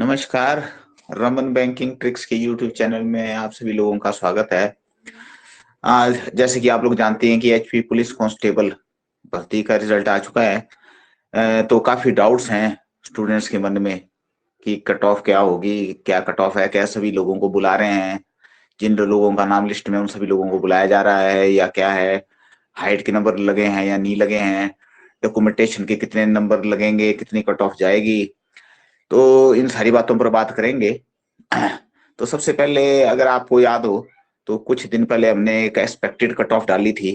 नमस्कार। Raman banking tricks के YouTube channel में आप सभी लोगों का स्वागत है। आज जैसे कि आप लोग जानते हैं कि एचपी पुलिस कांस्टेबल भर्ती का रिजल्ट आ चुका है। तो काफी डाउट्स हैं स्टूडेंट्स के मन में कि कट ऑफ क्या होगी, क्या कट ऑफ है, क्या सभी लोगों को बुला रहे हैं, जिन लोगों का नाम लिस्ट में उन सभी लोगों को बुलाया जा रहा है या क्या है, हाइट के नंबर लगे हैं या नहीं लगे हैं, डॉक्यूमेंटेशन के कितने नंबर लगेंगे, कितनी कट ऑफ जाएगी। तो इन सारी बातों पर बात करेंगे। तो सबसे पहले अगर आपको याद हो तो कुछ दिन पहले हमने एक एक्सपेक्टेड कट ऑफ डाली थी।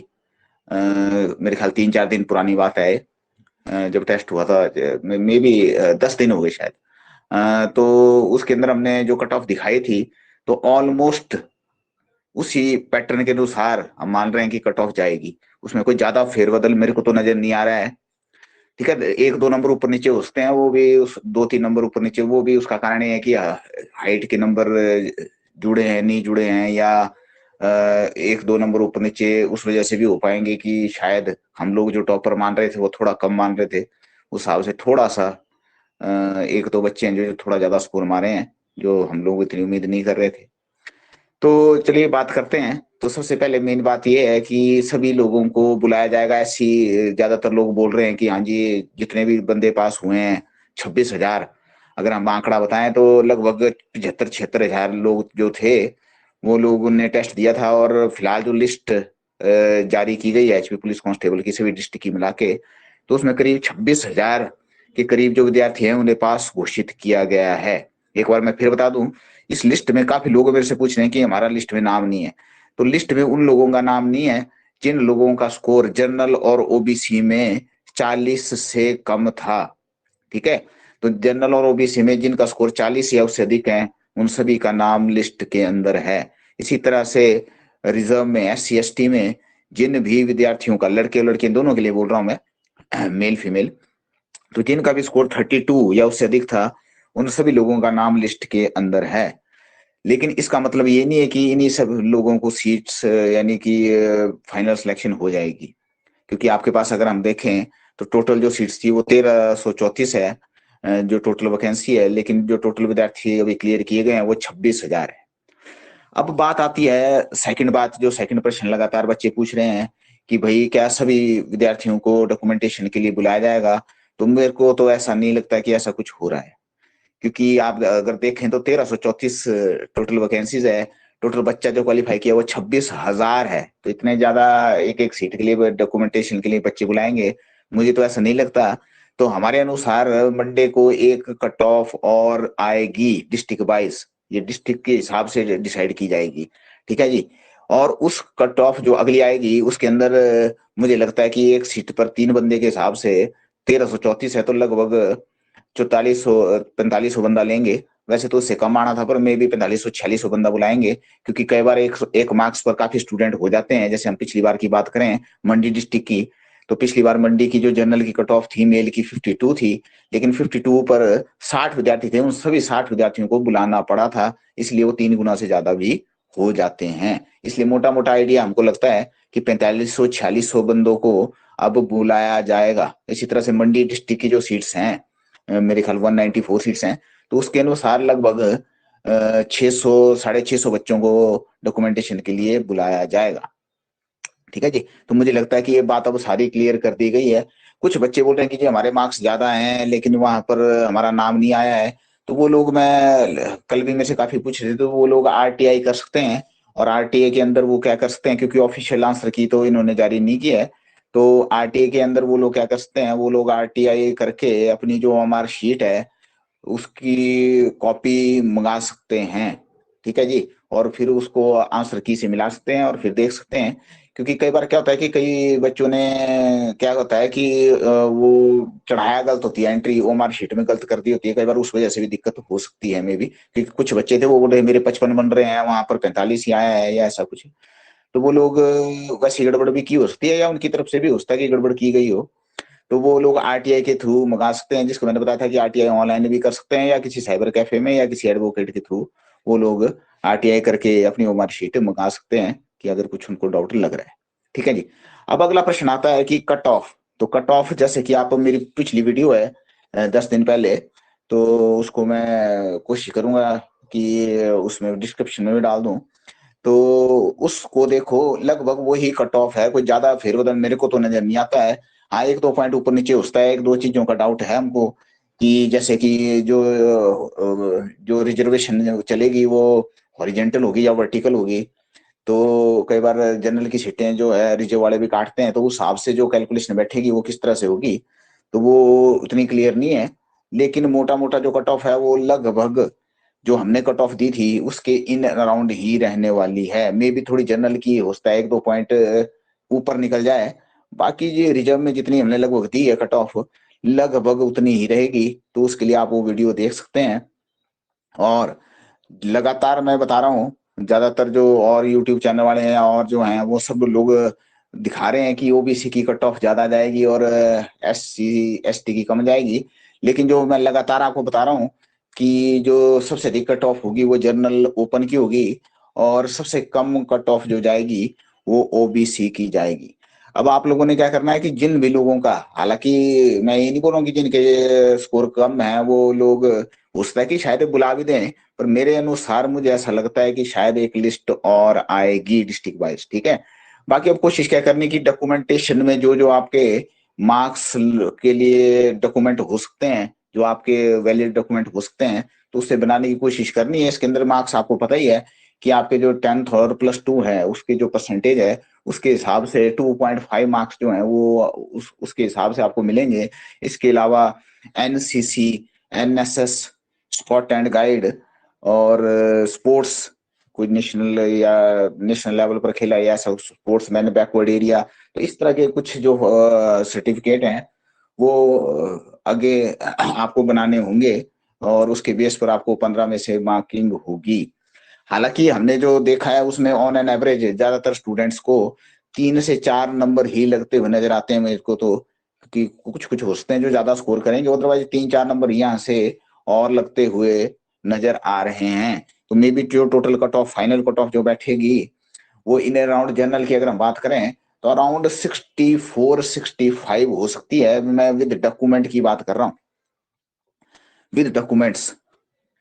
मेरे ख्याल 3-4 दिन पुरानी बात है। जब टेस्ट हुआ था मे बी 10 दिन हो गए शायद। तो उसके अंदर हमने जो कट ऑफ दिखाई थी तो ऑलमोस्ट उसी पैटर्न के अनुसार हम मान रहे हैं कि कट ऑफ जाएगी। उसमें कोई ज्यादा फेरबदल मेरे को तो नजर नहीं आ रहा है। ठीक है, 1-2 नंबर ऊपर नीचे हो सकते हैं, वो भी उस 2-3 नंबर ऊपर नीचे, वो भी उसका कारण ये है कि हाइट के नंबर जुड़े हैं नहीं जुड़े हैं, या 1-2 नंबर ऊपर नीचे उस वजह से भी हो पाएंगे कि शायद हम लोग जो टॉपर मान रहे थे वो थोड़ा कम मान रहे थे। उस हिसाब से थोड़ा सा 1-2 बच्चे हैं जो थोड़ा ज्यादा स्कोर मारे हैं, जो हम लोग इतनी उम्मीद नहीं कर रहे थे। तो चलिए बात करते हैं। तो सबसे पहले मेन बात ये है कि सभी लोगों को बुलाया जाएगा, ऐसी ज्यादातर लोग बोल रहे हैं कि हाँ जी, जितने भी बंदे पास हुए हैं 26,000, अगर हम आंकड़ा बताएं तो लगभग 75-76 हजार लोग जो थे वो लोगों ने टेस्ट दिया था। और फिलहाल जो लिस्ट जारी की गई है एचपी पुलिस कांस्टेबल की सभी डिस्ट्रिक्ट की मिला के, तो उसमें करीब 26,000 के करीब जो विद्यार्थी हैं उन्हें पास घोषित किया गया है। एक बार मैं फिर बता दूं, इस लिस्ट में काफी लोग मेरे से पूछ रहे हैं कि हमारा लिस्ट में नाम नहीं है। तो लिस्ट में उन लोगों का नाम नहीं है जिन लोगों का स्कोर जनरल और ओबीसी में 40 से कम था। ठीक है, तो जनरल और ओबीसी में जिनका स्कोर 40 या उससे अधिक है उन सभी का नाम लिस्ट के अंदर है। इसी तरह से रिजर्व में, SC ST में जिन भी विद्यार्थियों का, लड़के और लड़कियां दोनों के लिए बोल रहा हूं मैं, मेल फीमेल, तो जिनका भी स्कोर 32 या उससे अधिक था उन सभी लोगों का नाम लिस्ट के अंदर है। लेकिन इसका मतलब ये नहीं है कि इन्हीं सब लोगों को सीट्स यानी कि फाइनल सिलेक्शन हो जाएगी। क्योंकि आपके पास अगर हम देखें तो टोटल जो सीट्स थी वो 1334 है, जो टोटल वैकेंसी है, लेकिन जो टोटल विद्यार्थी अभी क्लियर किए गए हैं वो 26,000 है। अब बात आती है सेकंड बात, जो सेकंड प्रश्न लगातार बच्चे पूछ रहे हैं कि भाई क्या सभी विद्यार्थियों को डॉक्यूमेंटेशन के लिए बुलाया जाएगा। तो मेरे को तो ऐसा नहीं लगता कि ऐसा कुछ हो रहा है। क्योंकि आप अगर देखें तो 1334 टोटल वैकेंसीज है, टोटल बच्चा जो क्वालिफाई किया वो 26,000 है। तो इतने ज्यादा एक एक सीट के लिए डॉक्यूमेंटेशन के लिए बच्चे बुलाएंगे, मुझे तो ऐसा नहीं लगता। तो हमारे अनुसार मंडे को एक कट ऑफ और आएगी डिस्ट्रिक्ट वाइज, ये डिस्ट्रिक्ट के हिसाब से डिसाइड की जाएगी। ठीक है जी। और उस कट ऑफ जो अगली आएगी उसके अंदर मुझे लगता है कि एक सीट पर 3 बंदे के हिसाब से 1334 है, तो लगभग 4400-4500 बंदा लेंगे। वैसे तो उससे कम आना था, पर मे भी 4500-4600 बंदा बुलाएंगे। क्योंकि कई बार एक मार्क्स पर काफी स्टूडेंट हो जाते हैं। जैसे हम पिछली बार की बात करें मंडी डिस्ट्रिक्ट की, तो पिछली बार मंडी की जो जनरल की कट ऑफ थी मेल की 52 थी, लेकिन 52 पर 60 विद्यार्थी थे, उन सभी 60 विद्यार्थियों को बुलाना पड़ा था। इसलिए वो 3 गुना से ज्यादा भी हो जाते हैं। इसलिए मोटा मोटा आइडिया हमको लगता है कि 4500-4600 बंदों को अब बुलाया जाएगा। इसी तरह से मंडी डिस्ट्रिक्ट की जो सीट्स हैं, मेरे ख्याल 194 सीट्स हैं, तो उसके अनुसार लगभग 600-650 बच्चों को डॉक्यूमेंटेशन के लिए बुलाया जाएगा। ठीक है जी। तो मुझे लगता है कि ये बात अब सारी क्लियर कर दी गई है। कुछ बच्चे बोल रहे हैं कि जी हमारे मार्क्स ज्यादा हैं लेकिन वहां पर हमारा नाम नहीं आया है। तो वो लोग, मैं कल भी मेरे से काफी पूछ रहे थे, तो वो लोग RTI कर सकते हैं। और RTI के अंदर वो क्या कर सकते हैं, क्योंकि ऑफिशियल आंसर की तो इन्होंने जारी नहीं किया है, तो RTI के अंदर वो लोग क्या कर सकते हैं, वो लोग RTI करके अपनी जो हमारी शीट है उसकी कॉपी मंगा सकते हैं। ठीक है जी। और फिर उसको आंसर की से मिला सकते हैं और फिर देख सकते हैं। क्योंकि कई बार क्या होता है कि कई बच्चों ने, क्या होता है कि वो चढ़ाया गलत होती है, एंट्री ओमार शीट में गलत कर दी होती है, कई बार उस वजह से भी दिक्कत हो सकती है मे भी। क्योंकि कुछ बच्चे थे वो बोल रहे मेरे 55 बन रहे हैं, वहां पर 45 ही आया है या ऐसा कुछ। तो वो लोग वैसी गड़बड़ भी की हो सकती है, या उनकी तरफ से भी हो सकता है कि गड़बड़ की गई हो। तो वो लोग RTI के थ्रू मंगा सकते हैं, जिसको मैंने बताया था कि RTI ऑनलाइन भी कर सकते हैं, या किसी साइबर कैफे में या किसी एडवोकेट के थ्रू वो लोग RTI करके अपनी मार्कशीट मंगा सकते हैं, कि अगर कुछ उनको डाउट लग रहा है। ठीक है जी। अब अगला प्रश्न आता है कि कट ऑफ। तो कट ऑफ, जैसे कि आप मेरी पिछली वीडियो है 10 दिन पहले, तो उसको मैं कोशिश करूंगा कि उसमें डिस्क्रिप्शन में भी डाल दूं। तो उसको देखो, लगभग वही कट ऑफ है, कोई ज्यादा फेरबदल मेरे को तो नजर नहीं आता है। हाँ, एक दो पॉइंट ऊपर नीचे होता है, एक दो चीजों का डाउट है हमको, कि जैसे कि जो रिजर्वेशन चलेगी वो हॉरिजेंटल होगी या वर्टिकल होगी। तो कई बार जनरल की सीटें जो है रिजर्व वाले भी काटते हैं, तो उस हिसाब से जो कैलकुलेशन बैठेगी वो किस तरह से होगी, तो वो उतनी क्लियर नहीं है। लेकिन मोटा मोटा जो कट ऑफ है वो लगभग जो हमने कट ऑफ दी थी उसके इन अराउंड ही रहने वाली है। मे भी थोड़ी जनरल की हो सकता है एक दो पॉइंट ऊपर निकल जाए। बाकी ये रिजर्व में जितनी हमने लगभग दी है कट ऑफ, लगभग उतनी ही रहेगी। तो उसके लिए आप वो वीडियो देख सकते हैं। और लगातार मैं बता रहा हूँ, ज्यादातर जो और यूट्यूब चैनल वाले हैं और जो हैं वो सब लोग दिखा रहे हैं कि ओबीसी की कट ऑफ ज्यादा जाएगी और एससी एसटी की कम जाएगी। लेकिन जो मैं लगातार आपको बता रहा हूँ कि जो सबसे अधिक कट ऑफ होगी वो जनरल ओपन की होगी, और सबसे कम कट ऑफ जो जाएगी वो ओबीसी की जाएगी। अब आप लोगों ने क्या करना है कि जिन भी लोगों का, हालांकि मैं ये नहीं बोल रहा हूँ कि जिनके स्कोर कम है वो लोग, हो सकता है कि शायद बुला भी दें, पर मेरे अनुसार मुझे ऐसा लगता है कि शायद एक लिस्ट और आएगी डिस्ट्रिक्ट वाइज। ठीक है। बाकी अब कोशिश क्या करनी कि डॉक्यूमेंटेशन में जो जो आपके मार्क्स के लिए डॉक्यूमेंट हो सकते हैं, जो आपके वैलिड डॉक्यूमेंट हो सकते हैं, तो उससे बनाने की कोशिश करनी है। इसके अंदर मार्क्स आपको पता ही है कि आपके जो 10th और +2 है उसके जो परसेंटेज है उसके हिसाब से 2.5 मार्क्स जो है वो उसके हिसाब से आपको मिलेंगे। इसके अलावा NCC, NSS, scout and guide, और स्पोर्ट्स, कोई नेशनल या नेशनल लेवल पर खेला या ऐसा स्पोर्ट्स मैन बैकवर्ड एरिया, तो इस तरह के कुछ जो सर्टिफिकेट हैं वो आगे आपको बनाने होंगे, और उसके बेस पर आपको 15 में से मार्किंग होगी। हालांकि हमने जो देखा है उसमें ऑन एन एवरेज ज्यादातर स्टूडेंट्स को 3 से 4 नंबर ही लगते हुए नजर आते हैं मेरे को तो, क्योंकि कुछ कुछ होते हैं जो ज्यादा स्कोर करेंगे, अदरवाइज 3 4 नंबर यहाँ से और लगते हुए नजर आ रहे हैं। तो मे बी जो total cut off, final cut off जो बैठेगी वो इन अराउंड, जनरल की अगर हम बात करें तो अराउंड 64 65 हो सकती है। मैं विद डॉक्यूमेंट की बात कर रहा हूँ, विद डॉक्यूमेंट्स।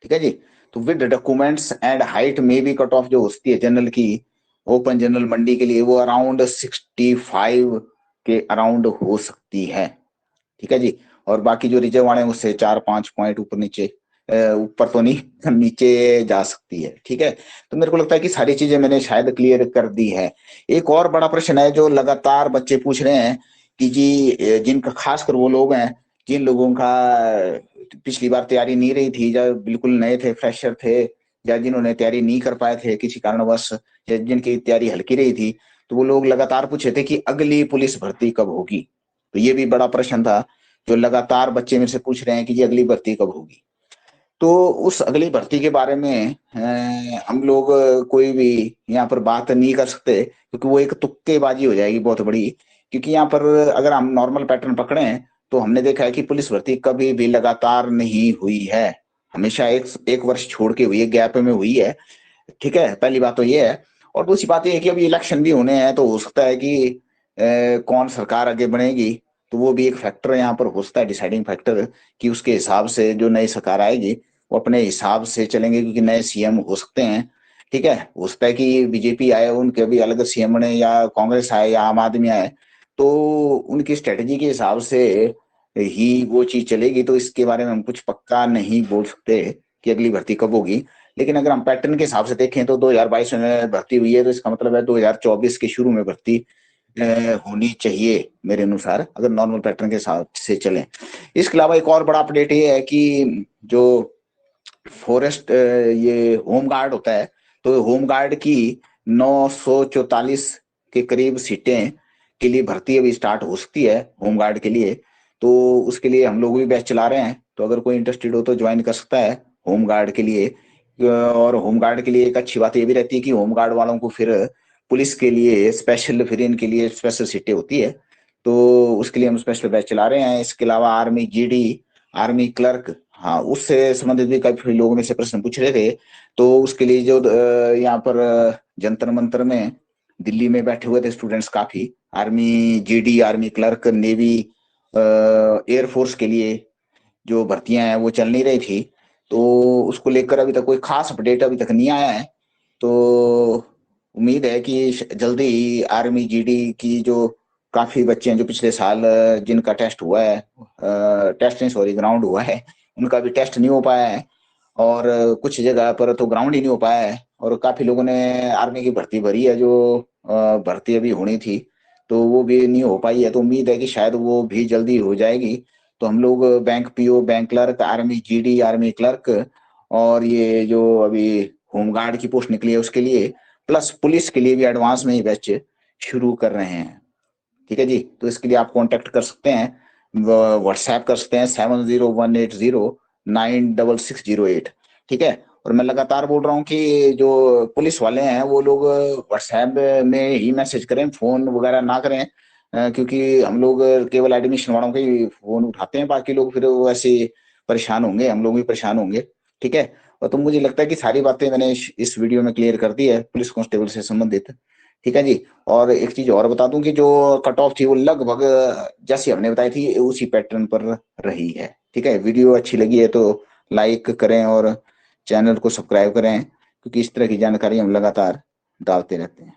ठीक है जी। तो विद डॉक्यूमेंट्स एंड हाइट में भी कट ऑफ जो होती है जनरल की, ओपन जनरल मंडी के लिए वो अराउंड 65 के अराउंड हो सकती है। ठीक है जी। और बाकी जो रिजर्व वाले हैं उससे 4 5 पॉइंट ऊपर नीचे, ऊपर तो नहीं नीचे जा सकती है। ठीक है। तो मेरे को लगता है कि सारी चीजें मैंने शायद क्लियर कर दी है। एक और बड़ा प्रश्न है जो लगातार बच्चे पूछ रहे हैं कि जी जिनका, खासकर वो लोग हैं जिन लोगों का पिछली बार तैयारी नहीं रही थी, या बिल्कुल नए थे, फ्रेशर थे, या जिन्होंने तैयारी नहीं कर पाए थे किसी कारणवश, या जिनकी तैयारी हल्की रही थी, तो वो लोग लगातार पूछे थे कि अगली पुलिस भर्ती कब होगी। तो ये भी बड़ा प्रश्न था जो लगातार बच्चे मेरे से पूछ रहे हैं कि ये अगली भर्ती कब होगी। तो उस अगली भर्ती के बारे में हम लोग कोई भी यहाँ पर बात नहीं कर सकते, क्योंकि वो एक तुक्केबाजी हो जाएगी बहुत बड़ी। क्योंकि यहाँ पर अगर हम नॉर्मल पैटर्न पकड़े तो हमने देखा है कि पुलिस भर्ती कभी भी लगातार नहीं हुई है, हमेशा एक एक वर्ष छोड़ के हुई है, गैप में हुई है। ठीक है, पहली बात तो ये है। और दूसरी बात ये है कि अभी इलेक्शन भी होने हैं, तो हो सकता है कि कौन सरकार आगे बनेगी, तो वो भी एक फैक्टर यहाँ पर हो सकता है, डिसाइडिंग फैक्टर, कि उसके हिसाब से जो नई सरकार आएगी वो अपने हिसाब से चलेंगे, क्योंकि नए सीएम हो सकते हैं। ठीक है, हो सकता है कि बीजेपी आए, उनके भी अलग सीएम ने, या कांग्रेस आए या आम आदमी आए, तो उनकी स्ट्रेटेजी के हिसाब से ही वो चीज चलेगी। तो इसके बारे में हम कुछ पक्का नहीं बोल सकते कि अगली भर्ती कब होगी। लेकिन अगर हम पैटर्न के हिसाब से देखें तो 2022 में भर्ती हुई है, तो इसका मतलब है 2024 के शुरू में भर्ती होनी चाहिए मेरे अनुसार, अगर नॉर्मल पैटर्न के हिसाब से चलें। इसके अलावा एक और बड़ा अपडेट ये है कि जो फॉरेस्ट ये होम गार्ड होता है, तो होम गार्ड की 944 के करीब सीटें के लिए भर्ती अभी स्टार्ट हो सकती है होम गार्ड के लिए। तो उसके लिए हम लोग भी बैच चला रहे हैं, तो अगर कोई इंटरेस्टेड हो तो ज्वाइन कर सकता है होम गार्ड के लिए। और होम गार्ड के लिए एक अच्छी बात ये भी रहती है कि होम गार्ड वालों को फिर पुलिस के लिए स्पेशल, फिर इनके लिए स्पेशल सीटें होती है, तो उसके लिए हम स्पेशल बैच चला रहे हैं। इसके अलावा आर्मी जीडी, आर्मी क्लर्क, हाँ उससे संबंधित भी काफी लोगों में से प्रश्न पूछ रहे थे। तो उसके लिए जो यहाँ पर जंतर मंतर में दिल्ली में बैठे हुए थे स्टूडेंट्स काफी, army GD, army clerk, navy, air force के लिए, जो भर्तियां हैं वो चल नहीं रही थी, तो उसको लेकर अभी तक कोई खास अपडेट अभी तक नहीं आया है। तो उम्मीद है कि जल्दी ही आर्मी जीडी की जो काफी बच्चे हैं जो पिछले साल जिनका टेस्ट हुआ है, टेस्ट नहीं सॉरी ग्राउंड हुआ है, उनका भी टेस्ट नहीं हो पाया है। और कुछ जगह पर तो ग्राउंड ही नहीं हो पाया है, और काफी लोगों ने आर्मी की भर्ती भरी है जो भर्ती अभी होनी थी, तो वो भी नहीं हो पाई है। तो उम्मीद है कि शायद वो भी जल्दी हो जाएगी। तो हम लोग bank PO, bank clerk, army GD, army clerk, और ये जो अभी होमगार्ड की पोस्ट निकली है उसके लिए, प्लस पुलिस के लिए भी एडवांस में ही बैच शुरू कर रहे हैं। ठीक है जी, तो इसके लिए आप कांटेक्ट कर सकते हैं, व्हाट्सएप कर सकते हैं 7018096608। ठीक है। और मैं लगातार बोल रहा हूँ कि जो पुलिस वाले हैं वो लोग व्हाट्सएप में ही मैसेज करें, फोन वगैरह ना करें, क्योंकि हम लोग केवल एडमिशन वालों के ही फोन उठाते हैं, बाकी लोग फिर वो ऐसे परेशान होंगे, हम लोग भी परेशान होंगे। ठीक है। और तो मुझे लगता है कि सारी बातें मैंने इस वीडियो में क्लियर कर दी है पुलिस कांस्टेबल से संबंधित। ठीक है जी। और एक चीज और बता दूं कि जो कट ऑफ थी वो लगभग जैसी हमने बताई थी उसी पैटर्न पर रही है। ठीक है। वीडियो अच्छी लगी है तो लाइक करें और चैनल को सब्सक्राइब करें, क्योंकि इस तरह की जानकारी हम लगातार डालते रहते हैं।